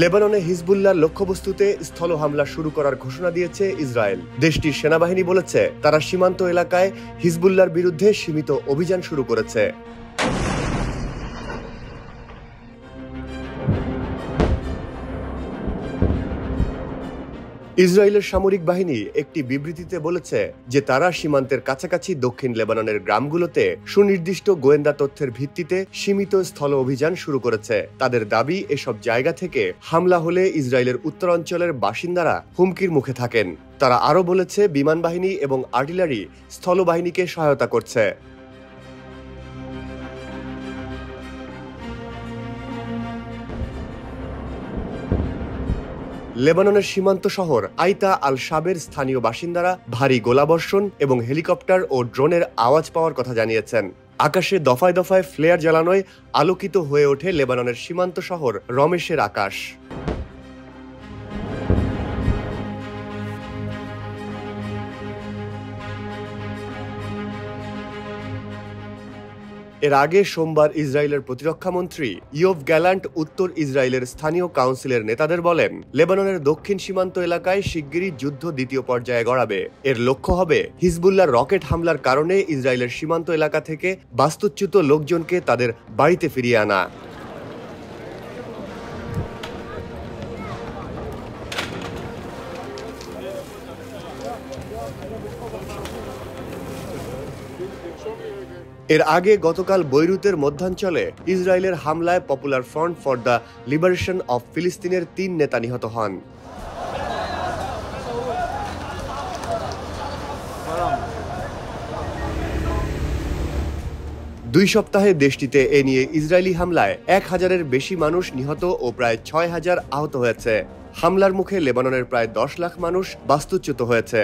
লেবাননে হিজবুল্লাহর লক্ষ্যবস্তুতে স্থল হামলা শুরু করার ঘোষণা দিয়েছে ইসরায়েল। দেশটির সেনাবাহিনী বলেছে তারা সীমান্ত এলাকায় হিজবুল্লাহর বিরুদ্ধে সীমিত অভিযান শুরু করেছে। ইসরায়েলের সামরিক বাহিনী একটি বিবৃতিতে বলেছে যে তারা সীমান্তের কাছাকাছি দক্ষিণ লেবাননের গ্রামগুলোতে সুনির্দিষ্ট গোয়েন্দা তথ্যের ভিত্তিতে সীমিত স্থল অভিযান শুরু করেছে। তাদের দাবি, এসব জায়গা থেকে হামলা হলে ইসরায়েলের উত্তরাঞ্চলের বাসিন্দারা হুমকির মুখে থাকেন। তারা আরও বলেছে বিমান বাহিনী এবং আর্টিলারি স্থলবাহিনীকে সহায়তা করছে। লেবাননের সীমান্ত শহর আইতা আল শাবের স্থানীয় বাসিন্দারা ভারী গোলাবর্ষণ এবং হেলিকপ্টার ও ড্রোনের আওয়াজ পাওয়ার কথা জানিয়েছেন। আকাশে দফায় দফায় ফ্লেয়ার জ্বালানোয় আলোকিত হয়ে ওঠে লেবাননের সীমান্ত শহর রমেশের আকাশ। এর আগে সোমবার ইসরায়েলের প্রতিরক্ষামন্ত্রী ইয়োভ গ্যালান্ট উত্তর ইসরায়েলের স্থানীয় কাউন্সিলের নেতাদের বলেন, লেবাননের দক্ষিণ সীমান্ত এলাকায় শিগগিরই যুদ্ধ দ্বিতীয় পর্যায়ে গড়াবে। এর লক্ষ্য হবে হিজবুল্লাহর রকেট হামলার কারণে ইসরায়েলের সীমান্ত এলাকা থেকে বাস্তুচ্যুত লোকজনকে তাদের বাড়িতে ফিরিয়ে আনা। এর আগে গতকাল বৈরুতের মধ্যাঞ্চলে ইসরায়েলের হামলায় popular front for the liberation of ফিলিস্তিনের ৩ নেতা নিহত হন। দুই সপ্তাহে দেশটিতে এ নিয়ে ইসরায়েলি হামলায় ১,০০০-এর বেশি মানুষ নিহত ও প্রায় ৬,০০০ আহত হয়েছে। হামলার মুখে লেবাননের প্রায় ১০ লাখ মানুষ বাস্তুচ্যুত হয়েছে।